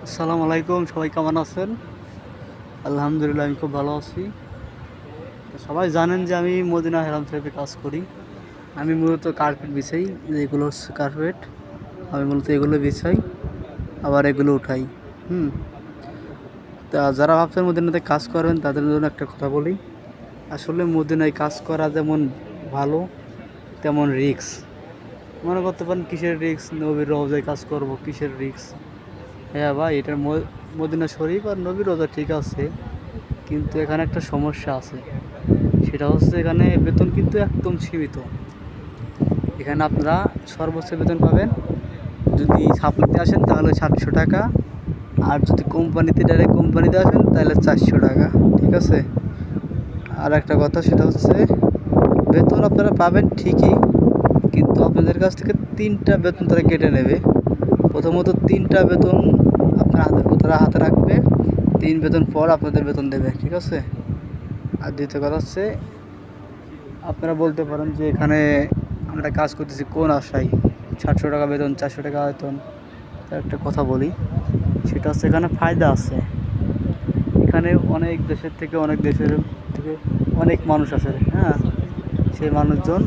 আসসালামু আলাইকুম, সবাই কেমন আছেন? আলহামদুলিল্লাহ, আমি খুব ভালো আছি। তো সবাই জানেন যে আমি মদিনা হেরাম থেরাপি কাজ করি। আমি মূলত কার্পেট বিছাই, এগুলো হচ্ছে কার্পেট। আমি মূলত এগুলো বিছাই, আবার এগুলো উঠাই। হুম। তা যারা ভাবছেন মদিনাতে কাজ করবেন তাদের জন্য একটা কথা বলি। আসলে মদিনায় কাজ করা যেমন ভালো, তেমন রিস্ক। মনে করতে পারেন কিসের রিস্ক, নবীর রওজায় কাজ করব, কিসের রিস্ক? হ্যাঁ ভাই, এটার মদিনা শরীফ আর নবীর রওজা ঠিক আছে, কিন্তু এখানে একটা সমস্যা আছে। সেটা হচ্ছে এখানে বেতন কিন্তু একদম সীমিত। এখানে আপনারা সর্বোচ্চ বেতন পাবেন যদি সাপ্লাইতে আসেন তাহলে 700 টাকা, আর যদি ডাইরেক্ট কোম্পানিতে আসেন তাহলে 400 টাকা। ঠিক আছে। আর একটা কথা, সেটা হচ্ছে বেতন আপনারা পাবেন ঠিকই, কিন্তু আপনাদের কাছ থেকে 3টা বেতন তারা কেটে নেবে। প্রথমত 3টা বেতন তারা হাতে রাখবে, 3 বেতন পর আপনাদের বেতন দেবে। ঠিক আছে। আর দ্বিতীয় কথা হচ্ছে, আপনারা বলতে পারেন যে এখানে আমরা কাজ করতেছি কোন আশায়, 700 টাকা বেতন, 400 টাকা বেতন। তার একটা কথা বলি, সেটা হচ্ছে এখানে ফায়দা আছে। এখানে অনেক দেশের থেকে অনেক মানুষ আসে। হ্যাঁ, সেই মানুষজন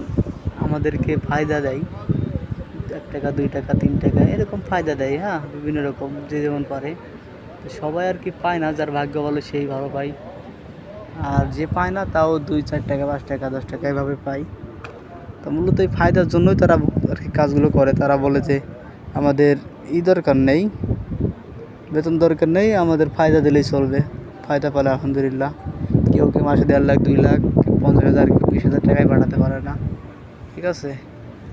আমাদেরকে ফায়দা দেয়, 1 টাকা, 2 টাকা, 3 টাকা এরকম ফায়দা দেয়। হ্যাঁ, বিভিন্ন রকম যে যেমন পারে। তো সবাই আর কি পায় না, যার ভাগ্য ভালো সেই ভালো পায়। আর যে পায় না তাও 2-4 টাকা, 5 টাকা, 10 টাকা এভাবে পায়। তো মূলত এই ফায়দার জন্যই তারা আর কি কাজগুলো করে। তারা বলে যে আমাদের দরকার নেই, বেতন দরকার নেই, আমাদের ফায়দা দিলেই চলবে। ফায়দা পেলে আলহামদুলিল্লাহ। কেউ কেউ মাসে 1.5 লাখ, 2 লাখ, কেউ 50,000, কেউ 20,000 টাকায় বাড়াতে পারে না। ঠিক আছে।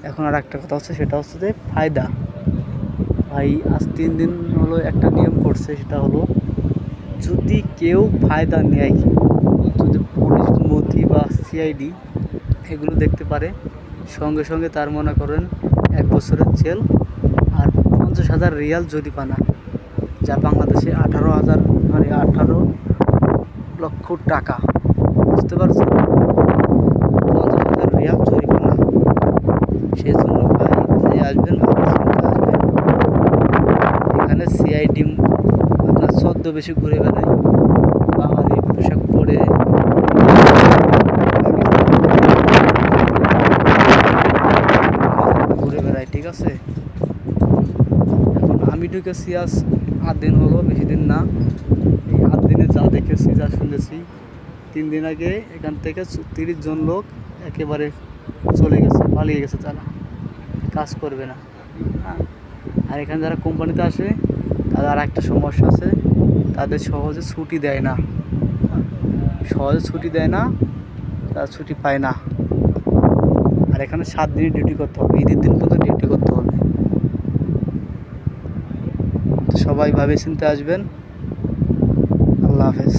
এখন আর একটা কথা হচ্ছে, সেটা হচ্ছে যে ফায়দা। ভাই আজ 3 দিন হলো একটা নিয়ম করছে, সেটা হলো যদি কেউ ফায়দা নেয়, যদি পুলিশ, মতি বা সিআইডি এগুলো দেখতে পারে, সঙ্গে সঙ্গে তার মনে করেন 1 বছরের জেল আর 50,000 রিয়াল জরিমানা, যা বাংলাদেশে 18,000, মানে 18 লক্ষ টাকা। বুঝতে পারছেন? 50,000 রিয়াল জরিমানা। সেই জন্য ভাই, যে আসবেন ভাবছেন আসবেন, এখানে সিআইডি আপনার ছদ্মবেশে ঘুরে বেড়ায়, বাঙালি পোশাক পরে ঘুরে বেড়ায়। ঠিক আছে। এখন আমি ঢুকেছি আজ 8 দিন হলো, বেশি দিন না। এই 8 দিনে যা দেখেছি, যা শুনেছি, 3 দিন আগে এখান থেকে 30 জন লোক একেবারে চলে গেছে, পালিয়ে গেছে, তারা কাজ করবে না। হ্যাঁ। আর এখানে যারা কোম্পানিতে আসে তাদের আর একটা সমস্যা আছে, তাদের সহজে ছুটি দেয় না। সহজে ছুটি দেয় না, তারা ছুটি পায় না। আর এখানে 7 দিনই ডিউটি করতে হবে, ঈদের দিন পর্যন্ত ডিউটি করতে হবে। তো সবাই ভাবে চিন্তে আসবেন। আল্লাহ হাফেজ।